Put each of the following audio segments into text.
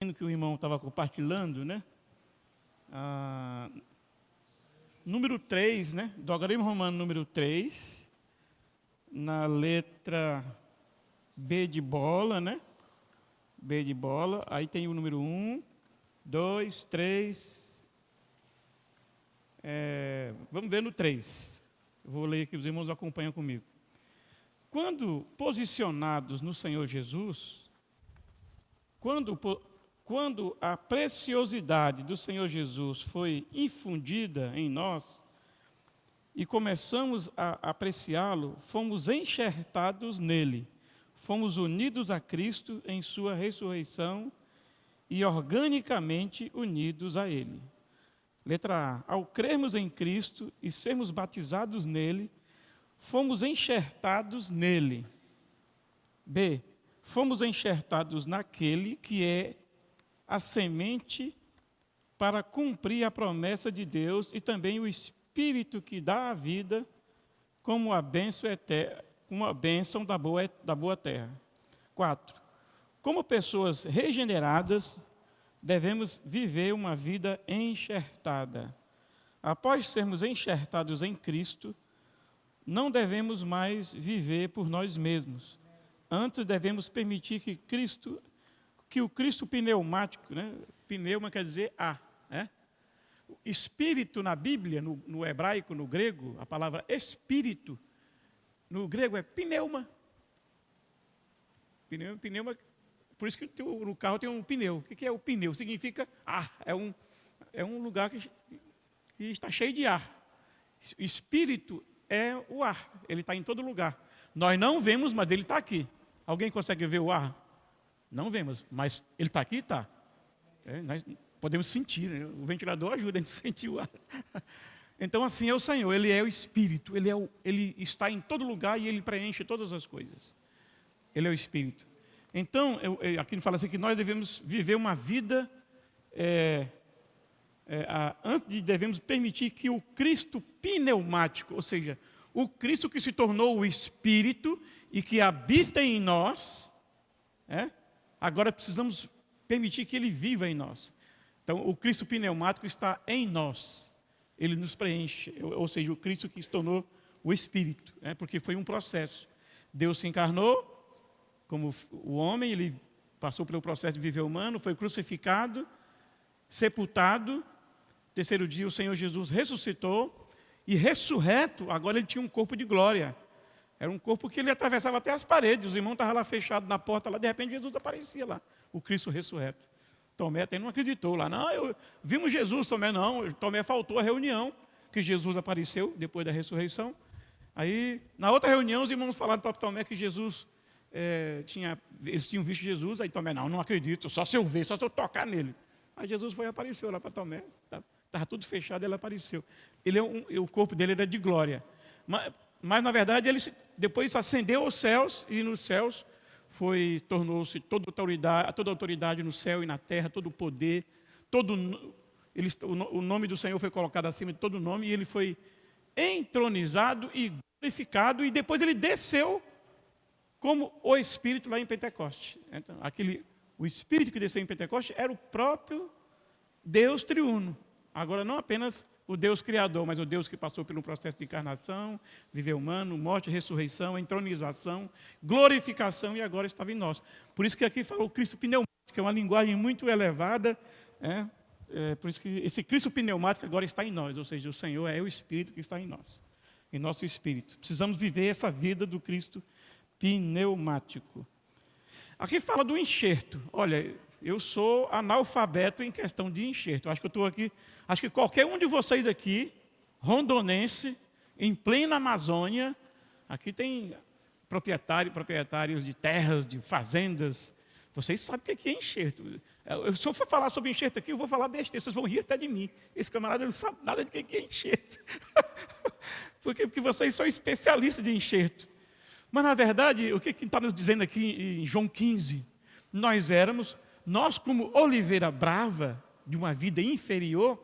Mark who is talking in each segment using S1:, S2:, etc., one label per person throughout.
S1: Que o irmão estava compartilhando, né? Número 3, né? Do algarismo romano número 3, na letra B de bola, né? B de bola, aí tem o número 1, 2, 3. Vamos ver no 3. Vou ler aqui, os irmãos acompanham comigo. Quando posicionados no Senhor Jesus, quando a preciosidade do Senhor Jesus foi infundida em nós e começamos a apreciá-lo, fomos enxertados nele, fomos unidos a Cristo em sua ressurreição e organicamente unidos a ele. Letra A. Ao crermos em Cristo e sermos batizados nele, fomos enxertados nele. B. Fomos enxertados naquele que é a semente para cumprir a promessa de Deus e também o Espírito que dá a vida como a bênção da boa terra. 4. Como pessoas regeneradas, devemos viver uma vida enxertada. Após sermos enxertados em Cristo, não devemos mais viver por nós mesmos. Antes devemos permitir que o Cristo pneumático, né? Pneuma quer dizer né? Espírito na Bíblia, no hebraico, no grego, a palavra espírito, no grego é pneuma. Pneuma, por isso que no carro tem um pneu. O que é o pneu? Significa é um lugar que está cheio de ar. Espírito é o ar, ele está em todo lugar. Nós não vemos, mas ele está aqui. Alguém consegue ver o ar? Não vemos, mas ele está aqui? Está. Nós podemos sentir, né? O ventilador ajuda a gente a sentir o ar. Então, assim é o Senhor, Ele é o Espírito, Ele está em todo lugar e Ele preenche todas as coisas. Ele é o Espírito. Então, aqui fala assim que nós devemos viver uma vida, antes devemos permitir que o Cristo pneumático, ou seja, o Cristo que se tornou o Espírito e que habita em nós, agora precisamos permitir que Ele viva em nós. Então, o Cristo pneumático está em nós. Ele nos preenche, ou seja, o Cristo que se tornou o Espírito, porque foi um processo. Deus se encarnou como o homem, Ele passou pelo processo de viver humano, foi crucificado, sepultado. Terceiro dia, o Senhor Jesus ressuscitou e ressurreto, agora Ele tinha um corpo de glória. Era um corpo que Ele atravessava até as paredes. Os irmãos estavam lá fechados na porta, lá, de repente Jesus aparecia lá, o Cristo ressurreto. Tomé até não acreditou lá. Não, vimos Jesus, Tomé não. Tomé faltou a reunião que Jesus apareceu depois da ressurreição. Aí, na outra reunião, os irmãos falaram para Tomé que Jesus, eles tinham visto Jesus. Aí Tomé, não acredito, só se eu ver, só se eu tocar nele. Aí Jesus foi e apareceu lá para Tomé. Estava tudo fechado, ele apareceu. O corpo dele era de glória. Mas na verdade, ele depois ascendeu aos céus, e nos céus tornou-se toda autoridade no céu e na terra, todo o poder, o nome do Senhor foi colocado acima de todo nome, e Ele foi entronizado e glorificado, e depois Ele desceu como o Espírito lá em Pentecoste. Então, o Espírito que desceu em Pentecoste era o próprio Deus triuno. Agora, não apenas o Deus Criador, mas o Deus que passou pelo processo de encarnação, viveu humano, morte, ressurreição, entronização, glorificação, e agora estava em nós. Por isso que aqui fala o Cristo pneumático, que é uma linguagem muito elevada. Por isso que esse Cristo pneumático agora está em nós, ou seja, o Senhor é o Espírito que está em nós, em nosso Espírito. Precisamos viver essa vida do Cristo pneumático. Aqui fala do enxerto. Olha, eu sou analfabeto em questão de enxerto. Acho que eu estou aqui, acho que qualquer um de vocês aqui, rondonense, em plena Amazônia, aqui tem proprietários de terras, de fazendas. Vocês sabem o que é enxerto. Se eu for falar sobre enxerto aqui, eu vou falar besteira, vocês vão rir até de mim. Esse camarada não sabe nada de que é enxerto. Porque vocês são especialistas de enxerto. Mas, na verdade, o que está nos dizendo aqui em João 15? Nós como oliveira brava, de uma vida inferior,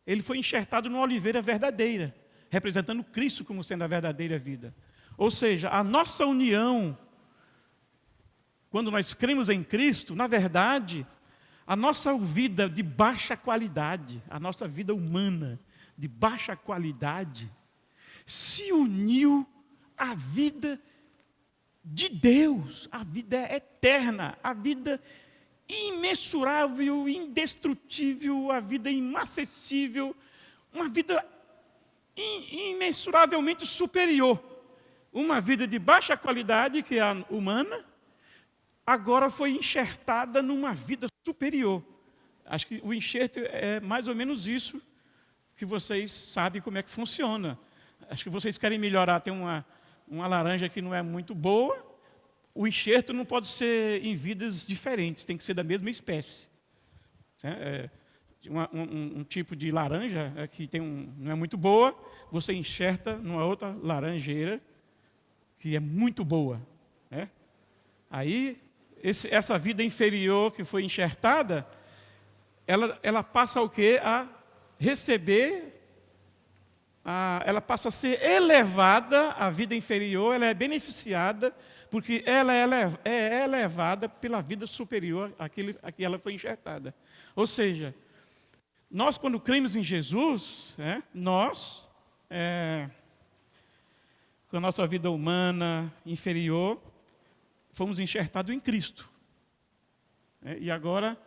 S1: ele foi enxertado numa oliveira verdadeira, representando Cristo como sendo a verdadeira vida. Ou seja, a nossa união, quando nós cremos em Cristo, na verdade, A nossa vida de baixa qualidade, a nossa vida humana de baixa qualidade, se uniu à vida de Deus, a vida eterna, a vida imensurável, indestrutível, a vida inacessível, uma vida imensuravelmente superior. Uma vida de baixa qualidade, que é a humana, agora foi enxertada numa vida superior. Acho que o enxerto é mais ou menos isso, que vocês sabem como é que funciona. Acho que vocês querem melhorar, tem uma laranja que não é muito boa, o enxerto não pode ser em vidas diferentes, tem que ser da mesma espécie. Um tipo de laranja que não é muito boa, você enxerta numa outra laranjeira que é muito boa. Né? Aí, essa vida inferior que foi enxertada, ela passa o quê? A receber, ela passa a ser elevada, a vida inferior, ela é beneficiada, porque ela é elevada pela vida superior a que ela foi enxertada. Ou seja, nós quando cremos em Jesus, nós, com a nossa vida humana inferior, fomos enxertados em Cristo. E agora,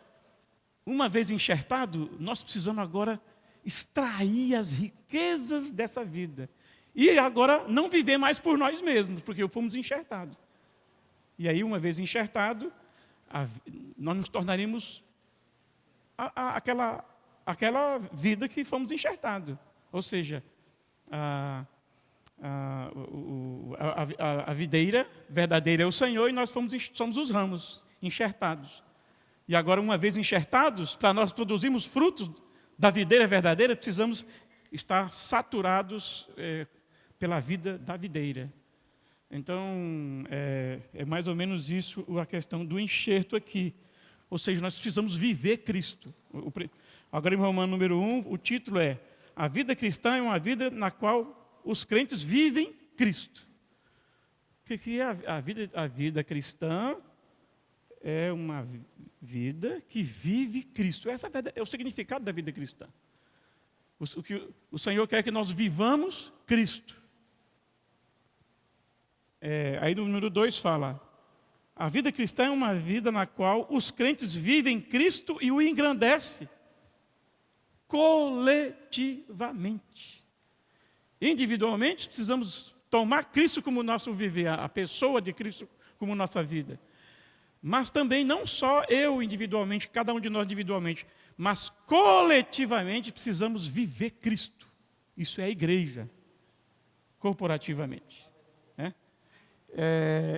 S1: uma vez enxertado, nós precisamos agora extrair as riquezas dessa vida. E agora não viver mais por nós mesmos, porque fomos enxertados. E aí, uma vez enxertado, nós nos tornaremos aquela vida que fomos enxertados. Ou seja, a videira verdadeira é o Senhor e nós somos os ramos enxertados. E agora, uma vez enxertados, para nós produzirmos frutos da videira verdadeira, precisamos estar saturados pela vida da videira. Então, é mais ou menos isso a questão do enxerto aqui. Ou seja, nós precisamos viver Cristo. Agora, em Romanos número 1, o título é: a vida cristã é uma vida na qual os crentes vivem Cristo. O que é a vida cristã? É uma vida que vive Cristo. Essa é o significado da vida cristã. O Senhor quer que nós vivamos Cristo. Aí no número 2 fala: a vida cristã é uma vida na qual os crentes vivem Cristo e o engrandece coletivamente. Individualmente, precisamos tomar Cristo como nosso viver, a pessoa de Cristo como nossa vida. Mas também não só eu individualmente, cada um de nós individualmente, mas coletivamente precisamos viver Cristo. Isso é a igreja, corporativamente.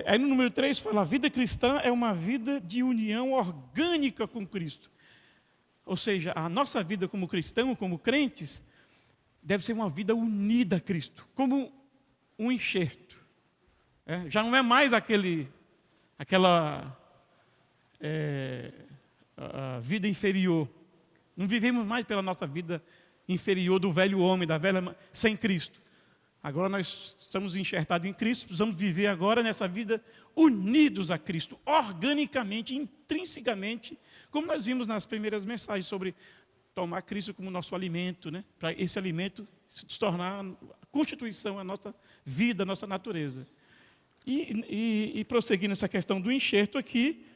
S1: Aí no número 3 fala: a vida cristã é uma vida de união orgânica com Cristo. Ou seja, a nossa vida como cristão, como crentes, deve ser uma vida unida a Cristo, como um enxerto. Já não é mais aquela a vida inferior. Não vivemos mais pela nossa vida inferior do velho homem, da velha sem Cristo. Agora nós estamos enxertados em Cristo, precisamos viver agora nessa vida unidos a Cristo, organicamente, intrinsecamente, como nós vimos nas primeiras mensagens sobre tomar Cristo como nosso alimento, para esse alimento se tornar a constituição, a nossa vida, a nossa natureza. E prosseguindo essa questão do enxerto aqui,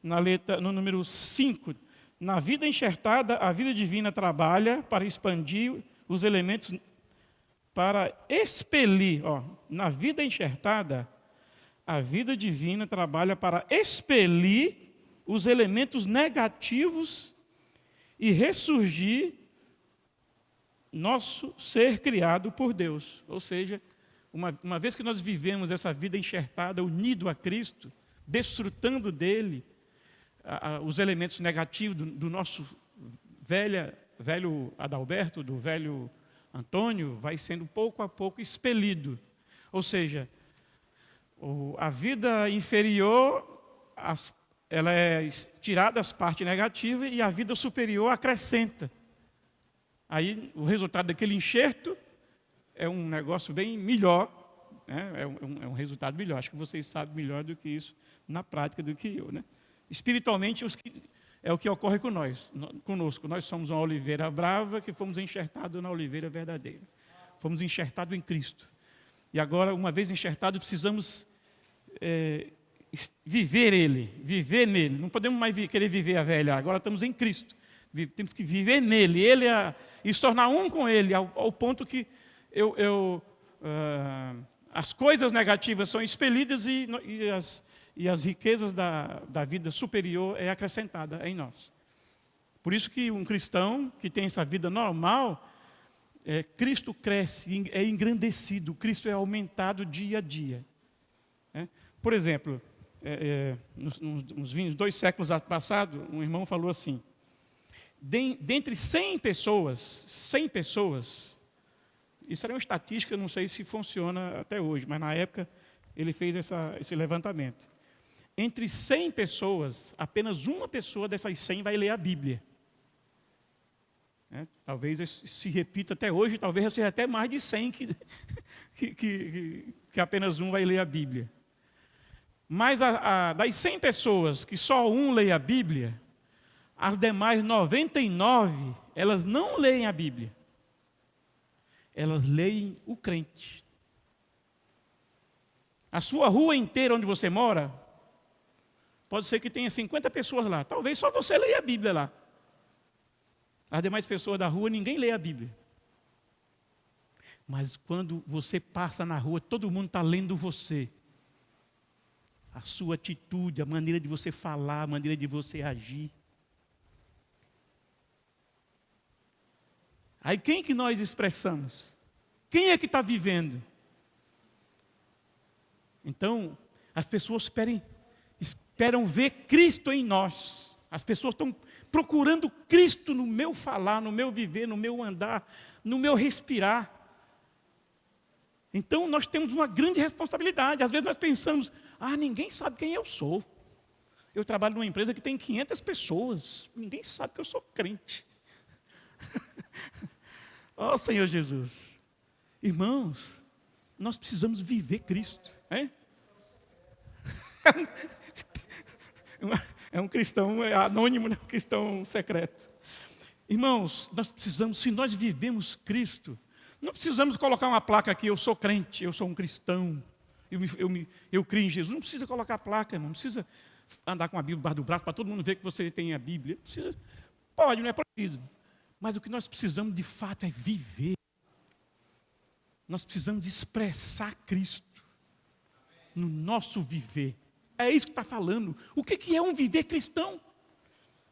S1: no número 5, na vida enxertada, a vida divina trabalha para expandir os elementos, para expelir, na vida enxertada, a vida divina trabalha para expelir os elementos negativos e ressurgir nosso ser criado por Deus. Ou seja, uma vez que nós vivemos essa vida enxertada, unido a Cristo, desfrutando dele, os elementos negativos do nosso velho Adalberto, do velho Antônio, vai sendo pouco a pouco expelido. Ou seja, a vida inferior, ela é tirada as partes negativas e a vida superior acrescenta. Aí o resultado daquele enxerto é um negócio bem melhor, é um resultado melhor. Acho que vocês sabem melhor do que isso na prática do que eu. Espiritualmente, É o que ocorre conosco. Nós somos uma oliveira brava que fomos enxertados na oliveira verdadeira. Fomos enxertados em Cristo. E agora, uma vez enxertados, precisamos viver viver nele. Não podemos mais querer viver a velha. Agora estamos em Cristo. Temos que viver nele. E se tornar um com ele, ao ponto que as coisas negativas são expelidas e as riquezas da vida superior é acrescentada em nós. Por isso que um cristão que tem essa vida normal, Cristo cresce, é engrandecido, Cristo é aumentado dia a dia. Por exemplo, uns 2 séculos passados, um irmão falou assim, dentre 100 pessoas, isso era uma estatística, não sei se funciona até hoje, mas na época ele fez esse levantamento. Entre 100 pessoas, apenas uma pessoa dessas 100 vai ler a Bíblia. Talvez isso se repita até hoje, talvez seja até mais de 100 que apenas um vai ler a Bíblia. Mas das 100 pessoas que só um lê a Bíblia, as demais 99, elas não leem a Bíblia. Elas leem o crente. A sua rua inteira onde você mora, pode ser que tenha 50 pessoas lá. Talvez só você leia a Bíblia lá. As demais pessoas da rua, ninguém lê a Bíblia. Mas quando você passa na rua, todo mundo está lendo você. A sua atitude, a maneira de você falar, a maneira de você agir. Aí quem que nós expressamos? Quem é que está vivendo? Então, as pessoas esperam ver Cristo em nós. As pessoas estão procurando Cristo no meu falar, no meu viver, no meu andar, no meu respirar. Então, nós temos uma grande responsabilidade. Às vezes nós pensamos, ninguém sabe quem eu sou. Eu trabalho numa empresa que tem 500 pessoas. Ninguém sabe que eu sou crente. Ó Senhor Jesus. Irmãos, nós precisamos viver Cristo. É um cristão anônimo, um cristão secreto. Irmãos, nós precisamos, se nós vivemos Cristo, não precisamos colocar uma placa aqui, eu sou crente, eu sou um cristão, eu creio em Jesus. Não precisa colocar placa, não precisa andar com a Bíblia debaixo do braço para todo mundo ver que você tem a Bíblia. Não precisa, pode, não é proibido. Mas o que nós precisamos de fato é viver. Nós precisamos de expressar Cristo no nosso viver. É isso que está falando. O que é um viver cristão?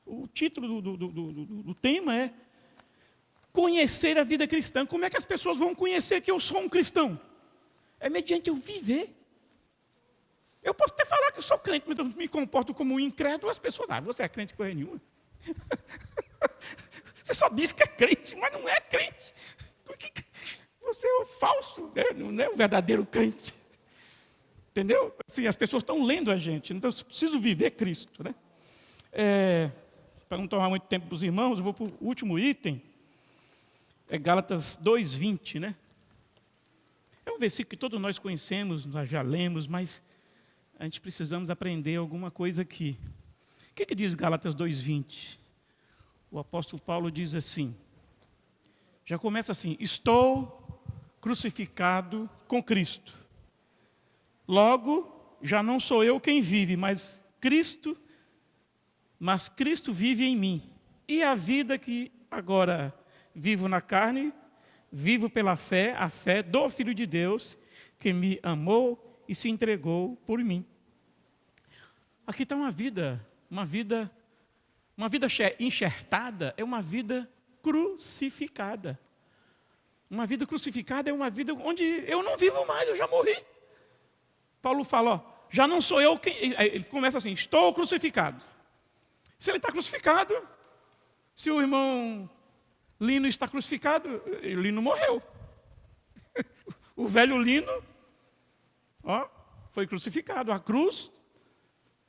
S1: O título do tema é conhecer a vida cristã. Como é que as pessoas vão conhecer que eu sou um cristão? É mediante eu viver. Eu posso até falar que eu sou crente, mas eu me comporto como um incrédulo. As pessoas, você é crente coisa nenhuma. Você só diz que é crente, mas não é crente. Porque você é o falso, não é o verdadeiro crente. Entendeu? Assim, as pessoas estão lendo a gente, então eu preciso viver Cristo. Para não tomar muito tempo para os irmãos, eu vou para o último item. É Gálatas 2:20, né? É um versículo que todos nós conhecemos, nós já lemos, mas a gente precisamos aprender alguma coisa aqui. O que diz Gálatas 2:20? O apóstolo Paulo diz assim, já começa assim, estou crucificado com Cristo. Logo, já não sou eu quem vive, mas Cristo vive em mim. E a vida que agora vivo na carne, vivo pela fé, a fé do Filho de Deus, que me amou e se entregou por mim. Aqui está uma vida enxertada é uma vida crucificada. Uma vida crucificada é uma vida onde eu não vivo mais, eu já morri. Paulo fala, já não sou eu quem... Ele começa assim, estou crucificado. Se ele está crucificado, se o irmão Lino está crucificado, Lino morreu. O velho Lino, foi crucificado. A cruz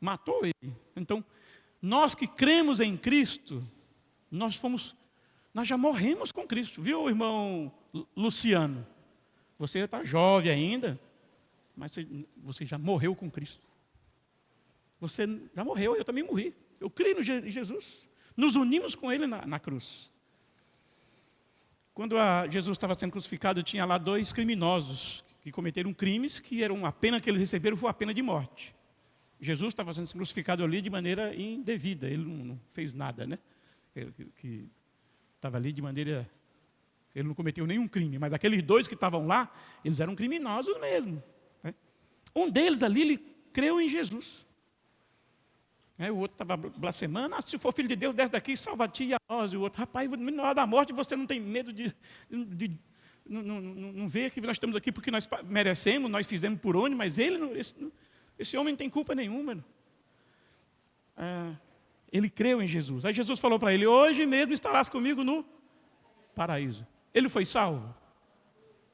S1: matou ele. Então, nós que cremos em Cristo, nós já morremos com Cristo. Viu, irmão Luciano? Você está jovem ainda, mas você já morreu com Cristo. Você já morreu, eu também morri. Eu creio em Jesus. Nos unimos com ele na cruz. Quando Jesus estava sendo crucificado, tinha lá 2 criminosos que cometeram crimes que eram a pena que eles receberam foi a pena de morte. Jesus estava sendo crucificado ali de maneira indevida. Ele não fez nada, né? Que estava ali de maneira... Ele não cometeu nenhum crime, mas aqueles 2 que estavam lá, eles eram criminosos mesmo. Né? Um deles ali, ele creu em Jesus. O outro estava blasfemando, se for filho de Deus, desce daqui e salva-te e a nós. E o outro, rapaz, na hora da morte você não tem medo de não ver que nós estamos aqui porque nós merecemos, nós fizemos por onde, mas esse homem não tem culpa nenhuma. Ele creu em Jesus. Aí Jesus falou para ele, hoje mesmo estarás comigo no paraíso. Ele foi salvo?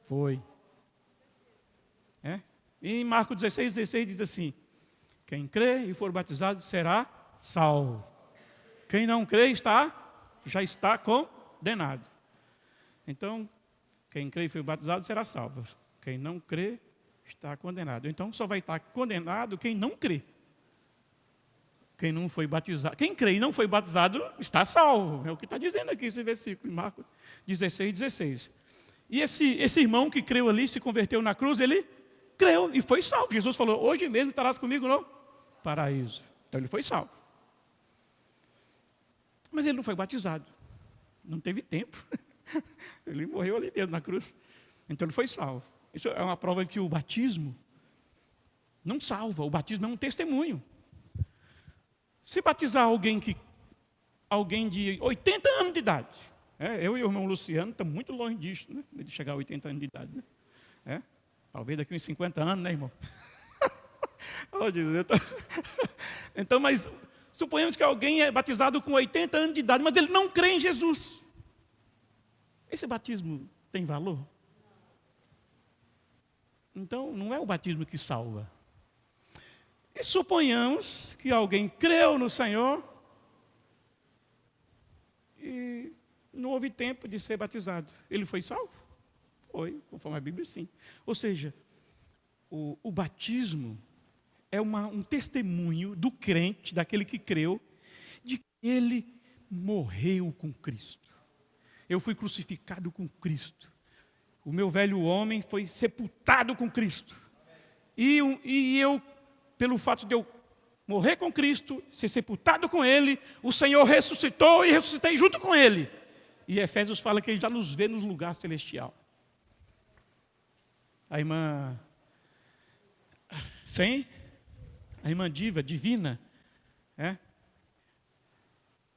S1: Foi. E em Marcos 16 diz assim, quem crê e for batizado será salvo. Quem não crê já está condenado. Então, quem crê e foi batizado será salvo. Quem não crê está condenado. Então, só vai estar condenado quem não crê. Quem não foi batizado, quem crê e não foi batizado está salvo. É o que está dizendo aqui esse versículo, em Marcos 16. E esse irmão que creu ali, se converteu na cruz, ele creu e foi salvo. Jesus falou, hoje mesmo estarás comigo no paraíso. Então ele foi salvo. Mas ele não foi batizado. Não teve tempo. Ele morreu ali mesmo na cruz. Então ele foi salvo. Isso é uma prova de que o batismo não salva. O batismo é um testemunho. Se batizar alguém de 80 anos de idade, eu e o irmão Luciano estamos muito longe disso, né? De chegar a 80 anos de idade. Né? Talvez daqui uns 50 anos, né, irmão? Oh, Jesus, então, mas suponhamos que alguém é batizado com 80 anos de idade, mas ele não crê em Jesus. Esse batismo tem valor? Então, não é o batismo que salva. E suponhamos que alguém creu no Senhor e não houve tempo de ser batizado. Ele foi salvo? Foi, conforme a Bíblia, sim. Ou seja, o batismo é um testemunho do crente, daquele que creu, de que ele morreu com Cristo. Eu fui crucificado com Cristo. O meu velho homem foi sepultado com Cristo. E eu, pelo fato de eu morrer com Cristo, ser sepultado com Ele, o Senhor ressuscitou e ressuscitei junto com Ele. E Efésios fala que Ele já nos vê nos lugares celestiais. A irmã... Sim? A irmã divina,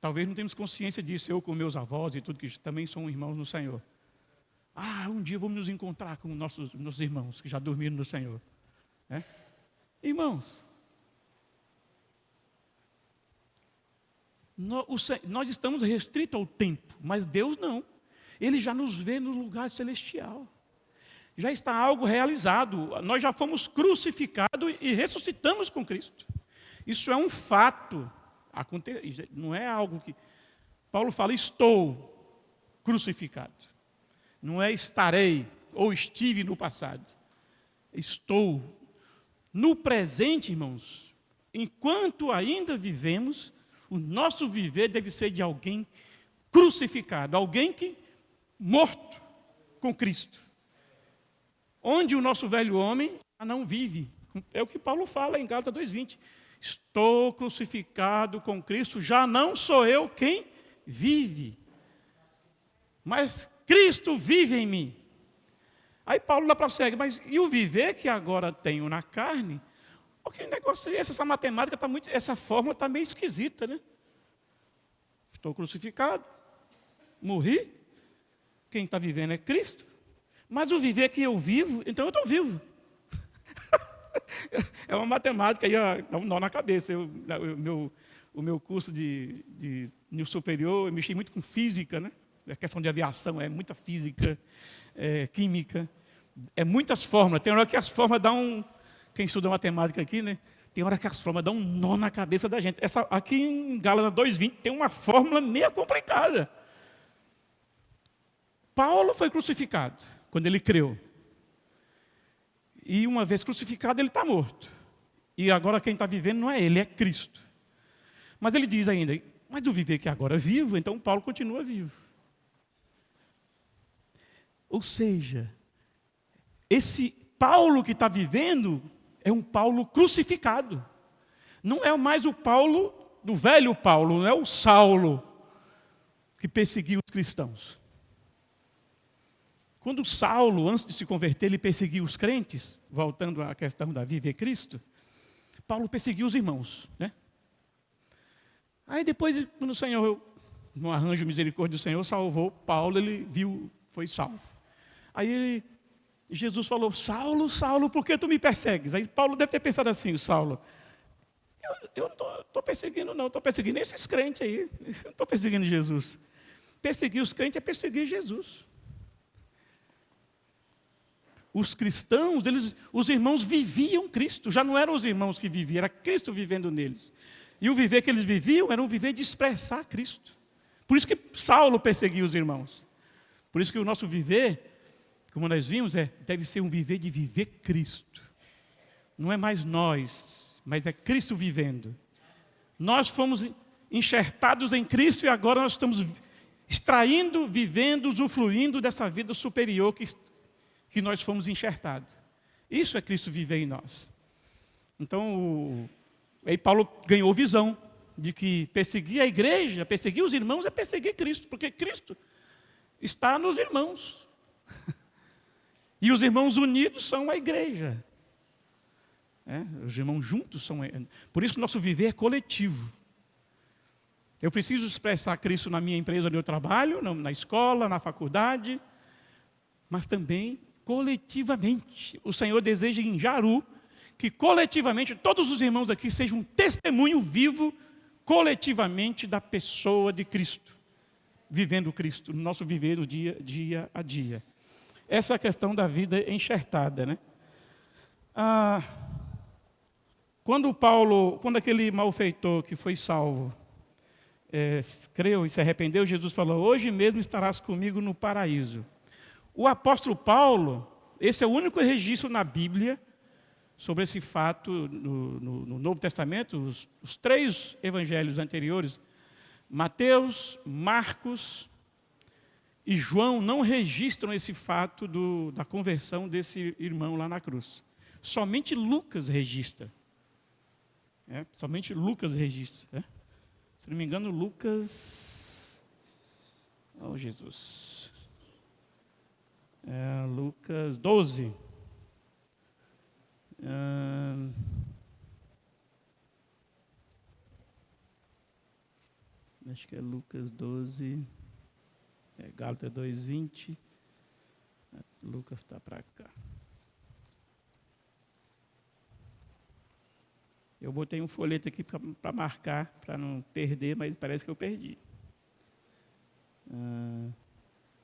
S1: talvez não temos consciência disso, eu com meus avós e tudo, que também são irmãos no Senhor. Um dia vamos nos encontrar com nossos irmãos que já dormiram no Senhor. Irmãos, nós estamos restritos ao tempo, mas Deus não. Ele já nos vê no lugar celestial. Já está algo realizado. Nós já fomos crucificados e ressuscitamos com Cristo. Isso é um fato. Não é algo que... Paulo fala, estou crucificado. Não é estarei ou estive no passado. Estou. No presente, irmãos, enquanto ainda vivemos, o nosso viver deve ser de alguém crucificado, alguém que morto com Cristo. Onde o nosso velho homem não vive. É o que Paulo fala em Gálatas 2:20. Estou crucificado com Cristo, já não sou eu quem vive, mas Cristo vive em mim. Aí Paulo lá prossegue, mas e o viver que agora tenho na carne? O que negócio é esse? Essa matemática está muito, essa fórmula está meio esquisita, né? Estou crucificado, morri, quem está vivendo é Cristo, mas o viver que eu vivo, então eu estou vivo. É uma matemática aí, dá um nó na cabeça. O meu curso de nível superior, eu mexi muito com física, né? A questão de aviação é muita física, química, é muitas fórmulas. Tem hora que as fórmulas dão quem estuda matemática aqui, né? Tem hora que as fórmulas dão um nó na cabeça da gente. Aqui em Gálatas 2:20 tem uma fórmula meio complicada. Paulo foi crucificado quando ele creu. E uma vez crucificado, ele está morto. E agora quem está vivendo não é ele, é Cristo. Mas ele diz ainda, mas o viver que agora vivo, então Paulo continua vivo. Ou seja, esse Paulo que está vivendo é um Paulo crucificado. Não é mais o Paulo do velho Paulo, não é o Saulo que perseguiu os cristãos. Quando Saulo, antes de se converter, ele perseguiu os crentes, voltando à questão da viver Cristo, Paulo perseguiu os irmãos, né? Aí depois, quando o Senhor, no arranjo misericórdia do Senhor, salvou Paulo, ele viu, foi salvo. Aí Jesus falou, Saulo, Saulo, por que tu me persegues? Aí Paulo deve ter pensado assim, o Saulo, eu não estou perseguindo não, estou perseguindo esses crentes aí, eu não estou perseguindo Jesus. Perseguir os crentes é perseguir Jesus. Os cristãos, os irmãos viviam Cristo, já não eram os irmãos que viviam, era Cristo vivendo neles. E o viver que eles viviam era um viver de expressar Cristo. Por isso que Saulo perseguia os irmãos. Por isso que o nosso viver, como nós vimos, deve ser um viver de viver Cristo. Não é mais nós, mas é Cristo vivendo. Nós fomos enxertados em Cristo e agora nós estamos extraindo, vivendo, usufruindo dessa vida superior que nós fomos enxertados. Isso é Cristo viver em nós. Então, aí Paulo ganhou visão de que perseguir a igreja, perseguir os irmãos é perseguir Cristo, porque Cristo está nos irmãos. E os irmãos unidos são a igreja. Os irmãos juntos são... Por isso que o nosso viver é coletivo. Eu preciso expressar Cristo na minha empresa onde eu trabalho, na escola, na faculdade, mas também coletivamente. O Senhor deseja em Jaru que coletivamente todos os irmãos aqui sejam um testemunho vivo, coletivamente, da pessoa de Cristo, vivendo Cristo, no nosso viver no dia a dia. Essa é a questão da vida enxertada, né? Quando aquele malfeitor que foi salvo, creu e se arrependeu, Jesus falou, hoje mesmo estarás comigo no paraíso. O apóstolo Paulo, esse é o único registro na Bíblia sobre esse fato no Novo Testamento. Os 3 evangelhos anteriores, Mateus, Marcos e João, não registram esse fato da conversão desse irmão lá na cruz. Somente Lucas registra. Somente Lucas registra. Se não me engano, Lucas... Oh, Jesus. Lucas 12. Acho que é Lucas 12. Gálatas 2:20. Lucas está para cá. Eu botei um folheto aqui para marcar, para não perder, mas parece que eu perdi.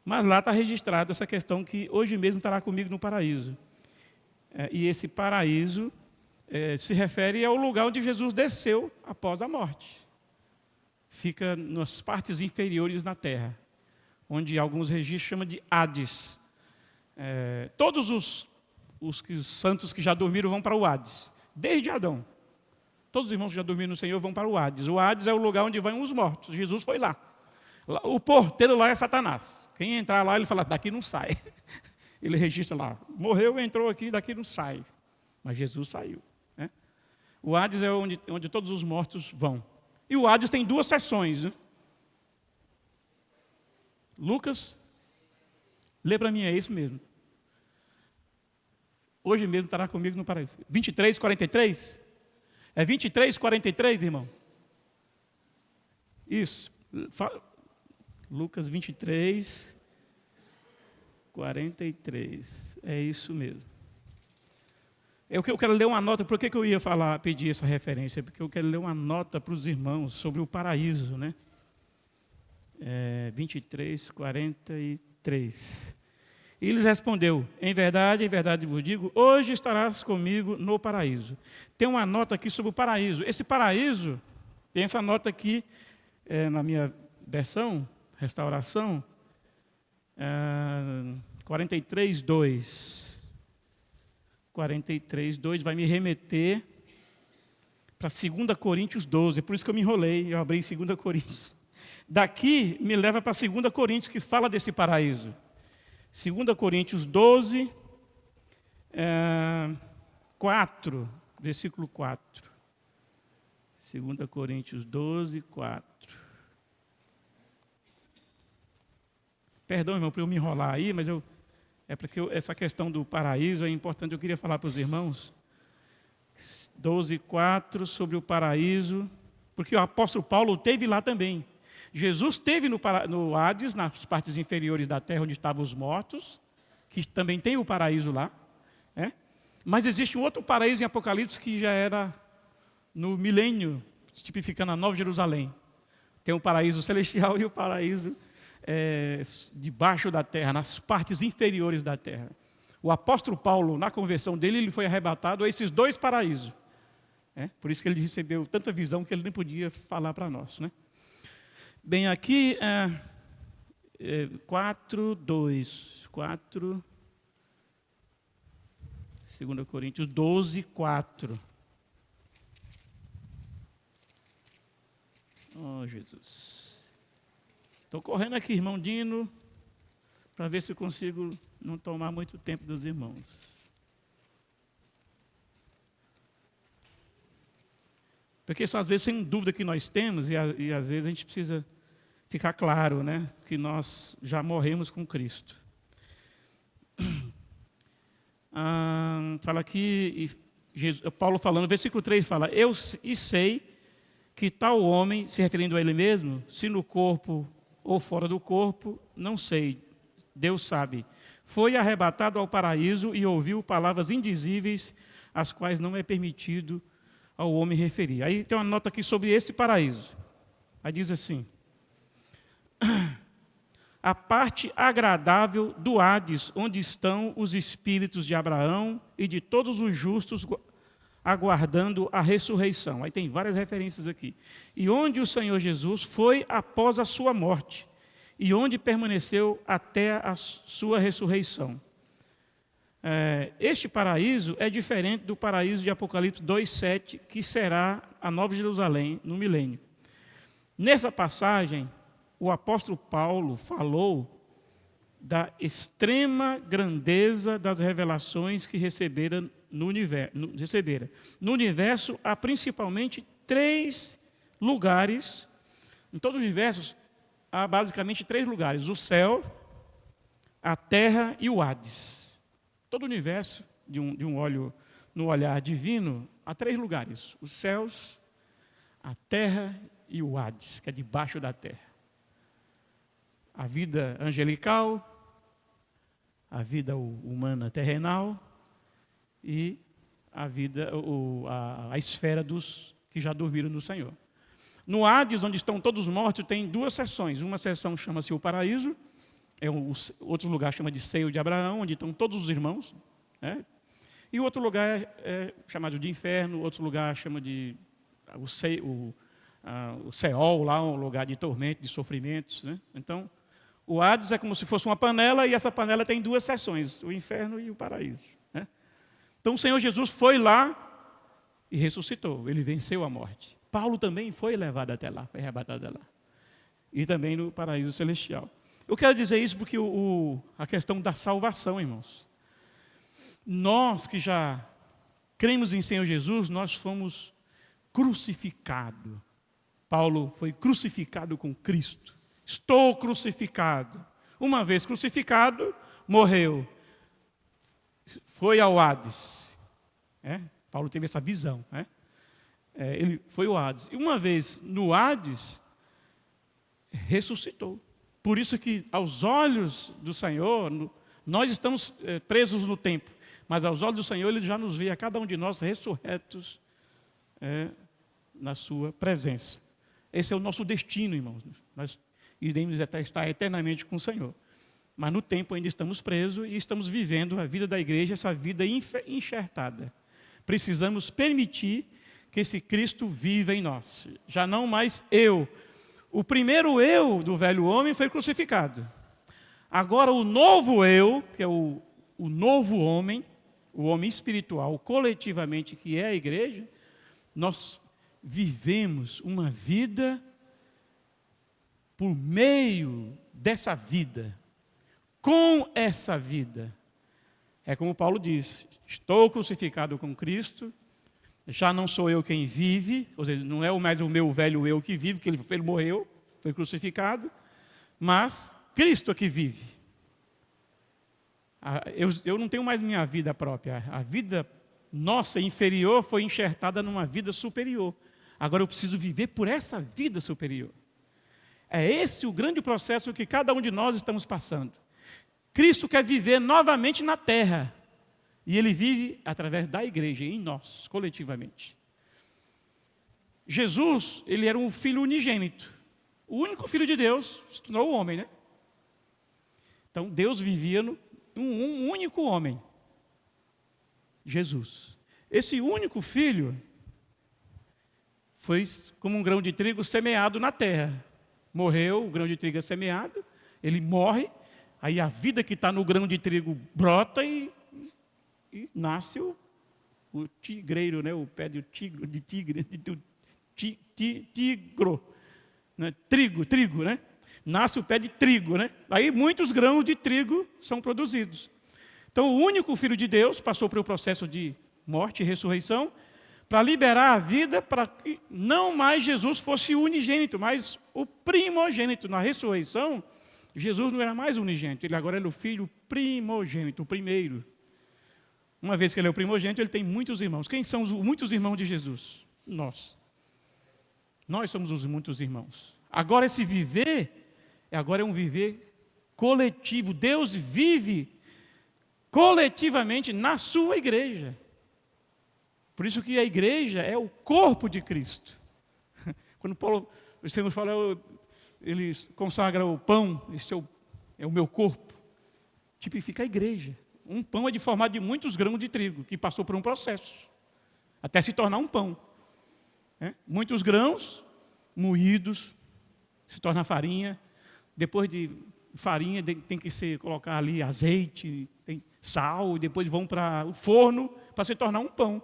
S1: Mas lá está registrado essa questão que hoje mesmo estará comigo no paraíso. E esse paraíso se refere ao lugar onde Jesus desceu após a morte. Fica nas partes inferiores na terra, onde alguns registros chamam de Hades. Todos os santos que já dormiram vão para o Hades, desde Adão. Todos os irmãos que já dormiram no Senhor vão para o Hades. O Hades é o lugar onde vão os mortos. Jesus foi lá. O porteiro lá é Satanás. Quem entrar lá, ele fala, daqui não sai. Ele registra lá, morreu, entrou aqui, daqui não sai. Mas Jesus saiu. Né? O Hades é onde todos os mortos vão. E o Hades tem 2 seções. Né? Lucas, lê para mim, é isso mesmo. Hoje mesmo estará comigo no paraíso. 23:43? É 23:43, irmão? Isso. Lucas 23:43. É isso mesmo. Eu quero ler uma nota. Por que eu ia pedir essa referência? Porque eu quero ler uma nota para os irmãos sobre o paraíso, né? 23:43. E ele respondeu, em verdade vos digo, hoje estarás comigo no paraíso. Tem uma nota aqui sobre o paraíso. Esse paraíso, tem essa nota aqui, na minha versão, restauração, 43:2. 43:2 vai me remeter para 2 Coríntios 12. É por isso que eu me enrolei, eu abri em 2 Coríntios. Daqui me leva para 2 Coríntios, que fala desse paraíso. 2 Coríntios 12, 4, versículo 4. 2 Coríntios 12, 4. Perdão, irmão, por eu me enrolar aí, mas essa questão do paraíso é importante. Eu queria falar para os irmãos. 12, 4, sobre o paraíso, porque o apóstolo Paulo teve lá também. Jesus esteve no Hades, nas partes inferiores da terra, onde estavam os mortos, que também tem o paraíso lá. Né? Mas existe um outro paraíso em Apocalipse que já era no milênio, tipificando a Nova Jerusalém. Tem o paraíso celestial e o paraíso debaixo da terra, nas partes inferiores da terra. O apóstolo Paulo, na conversão dele, ele foi arrebatado a esses dois paraísos. Por isso que ele recebeu tanta visão que ele nem podia falar para nós. Né? Bem, aqui, 4, 2, 4, 2 Coríntios 12, 4. Oh, Jesus. Estou correndo aqui, irmão Dino, para ver se eu consigo não tomar muito tempo dos irmãos. Porque só às vezes tem dúvida que nós temos e às vezes a gente precisa ficar claro, né, que nós já morremos com Cristo. Fala aqui, Paulo falando, versículo 3 fala, eu sei que tal homem, se referindo a ele mesmo, se no corpo ou fora do corpo, não sei, Deus sabe, foi arrebatado ao paraíso e ouviu palavras indizíveis, as quais não é permitido ao homem referir. Aí tem uma nota aqui sobre esse paraíso. Aí diz assim, a parte agradável do Hades, onde estão os espíritos de Abraão e de todos os justos aguardando a ressurreição. Aí tem várias referências aqui. E onde o Senhor Jesus foi após a sua morte, e onde permaneceu até a sua ressurreição. Este paraíso é diferente do paraíso de Apocalipse 2,7, que será a Nova Jerusalém no milênio. Nessa passagem, o apóstolo Paulo falou da extrema grandeza das revelações que recebera no universo. No universo há principalmente 3 lugares. Em todo o universo há basicamente 3 lugares: o céu, a terra e o Hades. Todo o universo, no olhar divino, há 3 lugares: os céus, a terra e o Hades, que é debaixo da terra. A vida angelical, a vida humana terrenal e a vida, a esfera dos que já dormiram no Senhor. No Hades, onde estão todos mortos, tem 2 seções. Uma seção chama-se o paraíso, outro lugar chama de seio de Abraão, onde estão todos os irmãos. Né? E outro lugar é chamado de inferno, outro lugar chama de o Seol, lá um lugar de tormento, de sofrimentos. Né? Então, o Hades é como se fosse uma panela, e essa panela tem 2 seções, o inferno e o paraíso. Né? Então, o Senhor Jesus foi lá e ressuscitou, ele venceu a morte. Paulo também foi levado até lá, foi arrebatado até lá. E também no paraíso celestial. Eu quero dizer isso porque a questão da salvação, irmãos. Nós que já cremos em Senhor Jesus, nós fomos crucificados. Paulo foi crucificado com Cristo. Estou crucificado. Uma vez crucificado, morreu. Foi ao Hades. Paulo teve essa visão. Ele foi ao Hades. E uma vez no Hades, ressuscitou. Por isso que aos olhos do Senhor, nós estamos presos no tempo. Mas aos olhos do Senhor, Ele já nos vê a cada um de nós ressurretos na sua presença. Esse é o nosso destino, irmãos. Nós iremos estar eternamente com o Senhor. Mas no tempo ainda estamos presos e estamos vivendo a vida da igreja, essa vida enxertada. Precisamos permitir que esse Cristo viva em nós. Já não mais eu. O primeiro eu do velho homem foi crucificado. Agora o novo eu, que é o novo homem, o homem espiritual, coletivamente, que é a igreja, nós vivemos uma vida por meio dessa vida, com essa vida. É como Paulo diz, estou crucificado com Cristo, já não sou eu quem vive, ou seja, não é mais o meu velho eu que vive, porque ele morreu, foi crucificado, mas Cristo é que vive. Eu não tenho mais minha vida própria, a vida nossa inferior foi enxertada numa vida superior. Agora eu preciso viver por essa vida superior. É esse o grande processo que cada um de nós estamos passando. Cristo quer viver novamente na terra. E Ele vive através da igreja, em nós, coletivamente. Jesus, Ele era um filho unigênito. O único filho de Deus se tornou o homem, né? Então Deus vivia em um único homem. Jesus. Esse único filho foi como um grão de trigo semeado na terra. Morreu, o grão de trigo é semeado, ele morre, aí a vida que está no grão de trigo brota e nasce o tigreiro, né? O pé de tigre, tigro, né? Trigo, né? Nasce o pé de trigo, né? Aí muitos grãos de trigo são produzidos. Então o único Filho de Deus passou por um processo de morte e ressurreição para liberar a vida para que não mais Jesus fosse o unigênito, mas o primogênito. Na ressurreição, Jesus não era mais unigênito, ele agora era o filho primogênito, o primeiro. Uma vez que ele é o primogênito, ele tem muitos irmãos. Quem são os muitos irmãos de Jesus? Nós. Nós somos os muitos irmãos. Agora esse viver, agora é um viver coletivo. Deus vive coletivamente na sua igreja. Por isso que a igreja é o corpo de Cristo. Quando Paulo, o Senhor fala, ele consagra o pão, esse é o meu corpo, tipifica a igreja. Um pão é de formado de muitos grãos de trigo, que passou por um processo, até se tornar um pão. Muitos grãos moídos, se torna farinha. Depois de farinha, tem que se colocar ali azeite, tem sal, e depois vão para o forno, para se tornar um pão.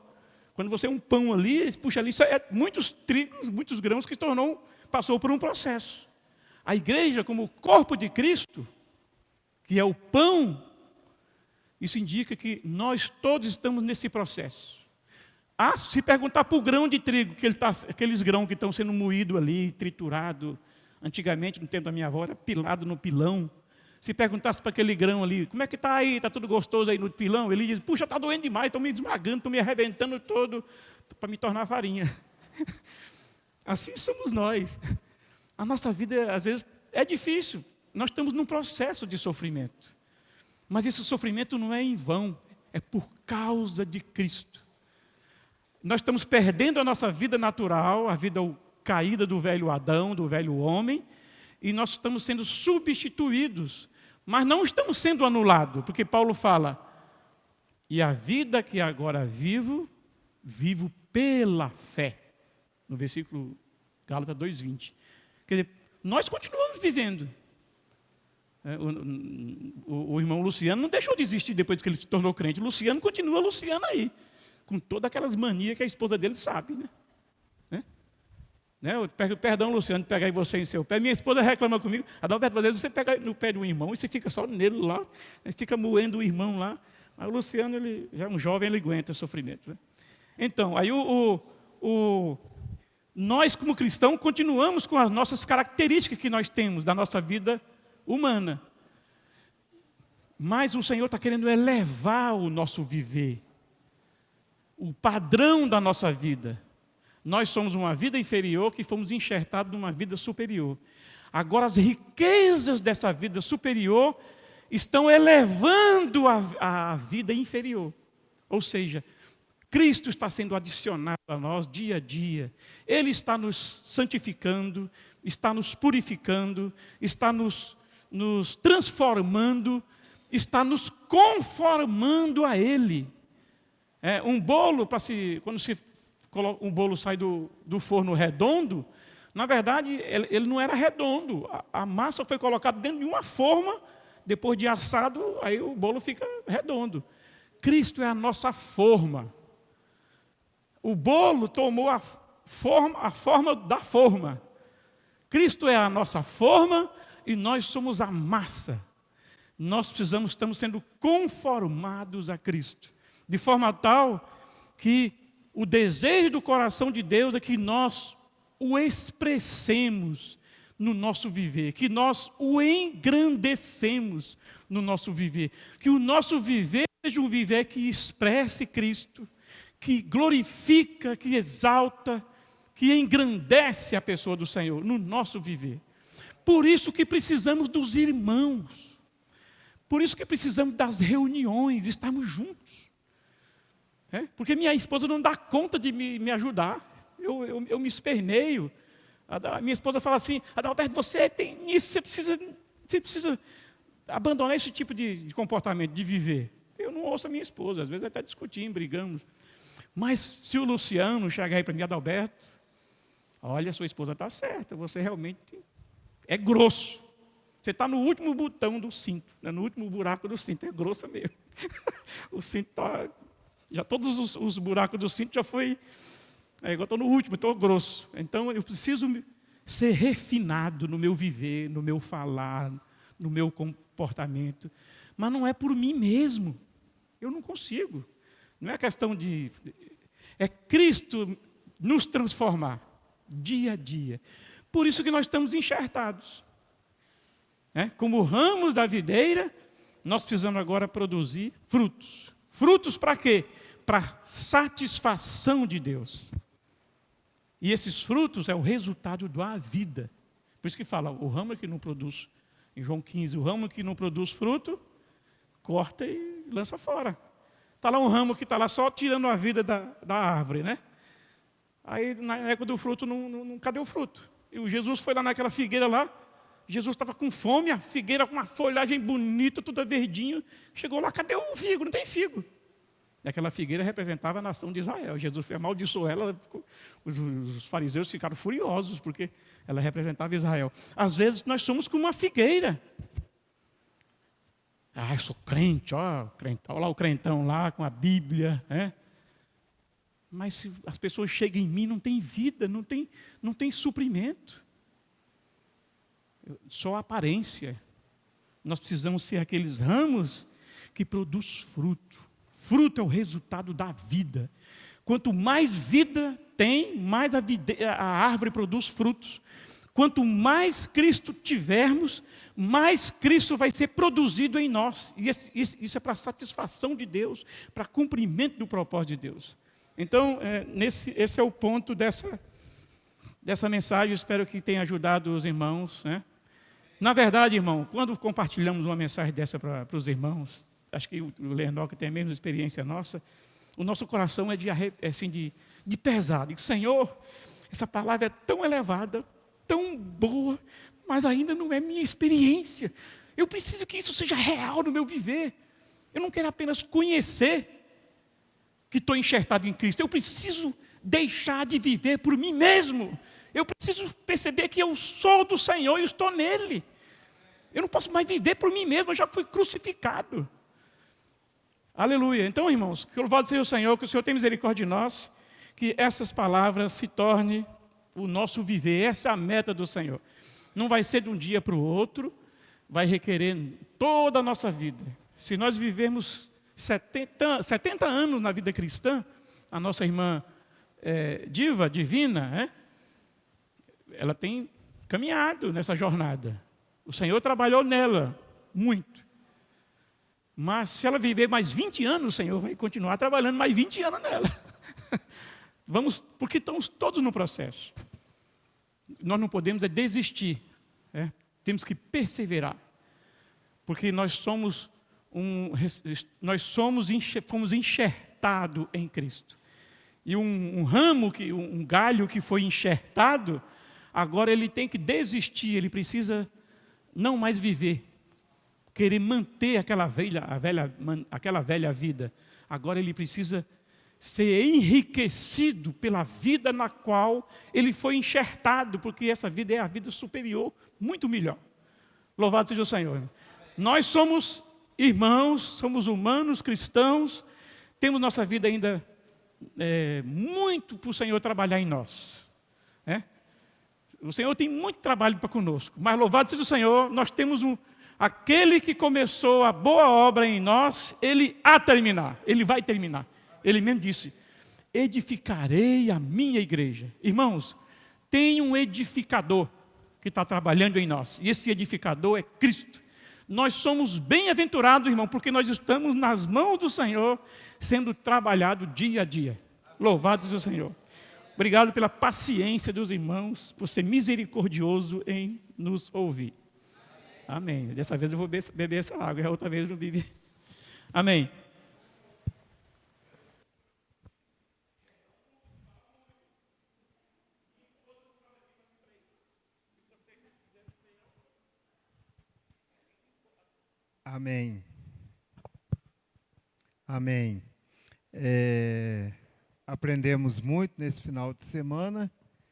S1: Quando você é um pão ali, puxa ali, isso é muitos trigos, muitos grãos que passou por um processo. A igreja, como o corpo de Cristo, que é o pão, isso indica que nós todos estamos nesse processo. Se perguntar para o grão de trigo, aqueles grãos que estão sendo moídos ali, triturados, antigamente, no tempo da minha avó, era pilado no pilão. Se perguntasse para aquele grão ali, como é que está aí, está tudo gostoso aí no pilão? Ele diz, puxa, está doendo demais, estou me esmagando, estou me arrebentando todo para me tornar farinha. Assim somos nós. A nossa vida, às vezes, é difícil. Nós estamos num processo de sofrimento. Mas esse sofrimento não é em vão, é por causa de Cristo. Nós estamos perdendo a nossa vida natural, a vida caída do velho Adão, do velho homem, e nós estamos sendo substituídos, mas não estamos sendo anulados, porque Paulo fala, e a vida que agora vivo pela fé, no versículo Gálatas 2:20. Quer dizer, nós continuamos vivendo. O irmão Luciano não deixou de existir depois que ele se tornou crente. Luciano continua Luciano aí, com todas aquelas manias que a esposa dele sabe, né? Eu peço perdão, Luciano, de pegar em você em seu pé. Minha esposa reclama comigo. Adalberto, às vezes você pega no pé de um irmão e você fica só nele lá, fica moendo o irmão lá. Mas o Luciano, ele já é um jovem, ele aguenta o sofrimento. Né? Então, aí nós como cristãos continuamos com as nossas características que nós temos da nossa vida humana. Mas o Senhor está querendo elevar o nosso viver, o padrão da nossa vida. Nós somos uma vida inferior que fomos enxertados numa vida superior. Agora as riquezas dessa vida superior estão elevando a vida inferior. Ou seja, Cristo está sendo adicionado a nós dia a dia. Ele está nos santificando, está nos purificando, está nos transformando, está nos conformando a Ele. Um bolo, quando um bolo sai do forno redondo, na verdade, ele não era redondo. A massa foi colocada dentro de uma forma, depois de assado, aí o bolo fica redondo. Cristo é a nossa forma. O bolo tomou a a forma da forma. Cristo é a nossa forma e nós somos a massa. Nós estamos sendo conformados a Cristo, de forma tal que o desejo do coração de Deus é que nós o expressemos no nosso viver, que nós o engrandecemos no nosso viver, que o nosso viver seja um viver que expresse Cristo, que glorifica, que exalta, que engrandece a pessoa do Senhor no nosso viver. Por isso que precisamos dos irmãos, por isso que precisamos das reuniões, estarmos juntos. Porque minha esposa não dá conta de me ajudar, eu me esperneio. A minha esposa fala assim: Adalberto, você tem isso, você precisa abandonar esse tipo de comportamento, de viver. Eu não ouço a minha esposa, às vezes até discutimos, brigamos. Mas se o Luciano chegar aí para mim: Adalberto, olha, sua esposa está certa, você realmente é grosso. Você está no último botão do cinto, né? No último buraco do cinto, é grossa mesmo. O cinto está... Já todos os buracos do cinto já foi... Agora estou no último, estou grosso. Então eu preciso ser refinado no meu viver, no meu falar, no meu comportamento. Mas não é por mim mesmo. Eu não consigo. Não é questão de... É Cristo nos transformar, dia a dia. Por isso que nós estamos enxertados. Como ramos da videira, nós precisamos agora produzir frutos. Frutos para quê? Para satisfação de Deus. E esses frutos é o resultado da vida. Por isso que fala, o ramo que não produz, em João 15, o ramo que não produz fruto, corta e lança fora. Está lá um ramo que está lá só tirando a vida da árvore, né? Aí na época do fruto, cadê o fruto? E o Jesus foi lá naquela figueira lá, Jesus estava com fome, a figueira com uma folhagem bonita, toda verdinho. Chegou lá, cadê o figo? Não tem figo. E aquela figueira representava a nação de Israel. Jesus amaldiçoou ela, os fariseus ficaram furiosos, porque ela representava Israel. Às vezes nós somos como uma figueira. Eu sou crente, olha lá o crentão lá com a Bíblia. Mas se as pessoas chegam em mim, não tem vida, não tem suprimento. Só aparência. Nós precisamos ser aqueles ramos que produzem fruto. Fruto é o resultado da vida. Quanto mais vida tem, mais a árvore produz frutos. Quanto mais Cristo tivermos, mais Cristo vai ser produzido em nós. E isso é para a satisfação de Deus, para cumprimento do propósito de Deus. Então, esse é o ponto dessa mensagem. Espero que tenha ajudado os irmãos, Na verdade, irmão, quando compartilhamos uma mensagem dessa para os irmãos, acho que o Leandro, que tem a mesma experiência nossa, o nosso coração é de pesado. E, Senhor, essa palavra é tão elevada, tão boa, mas ainda não é minha experiência. Eu preciso que isso seja real no meu viver. Eu não quero apenas conhecer que estou enxertado em Cristo. Eu preciso deixar de viver por mim mesmo. Eu preciso perceber que eu sou do Senhor e estou nele. Eu não posso mais viver por mim mesmo, eu já fui crucificado. Aleluia. Então, irmãos, que louvado seja o Senhor, que o Senhor tenha misericórdia de nós, que essas palavras se tornem o nosso viver. Essa é a meta do Senhor. Não vai ser de um dia para o outro, vai requerer toda a nossa vida. Se nós vivermos 70 anos na vida cristã, a nossa irmã Divina, ela tem caminhado nessa jornada. O Senhor trabalhou nela muito. Mas se ela viver mais 20 anos, o Senhor vai continuar trabalhando mais 20 anos nela. Porque estamos todos no processo. Nós não podemos desistir. Temos que perseverar. Porque fomos enxertados em Cristo. E um galho que foi enxertado, agora ele tem que desistir, ele precisa não mais viver, querer manter aquela velha vida. Agora ele precisa ser enriquecido pela vida na qual ele foi enxertado, porque essa vida é a vida superior, muito melhor. Louvado seja o Senhor. Nós somos irmãos, somos humanos, cristãos, temos nossa vida ainda muito para o Senhor trabalhar em nós. O Senhor tem muito trabalho para conosco, mas louvado seja o Senhor, nós temos aquele que começou a boa obra em nós, Ele a terminar, Ele vai terminar. Ele mesmo disse, edificarei a minha igreja. Irmãos, tem um edificador que está trabalhando em nós, e esse edificador é Cristo. Nós somos bem-aventurados, irmão, porque nós estamos nas mãos do Senhor, sendo trabalhado dia a dia. Louvado seja o Senhor. Obrigado pela paciência dos irmãos, por ser misericordioso em nos ouvir. Amém. Dessa vez eu vou beber essa água, a outra vez eu não bebi. Amém.
S2: Amém. Amém. Aprendemos muito nesse final de semana.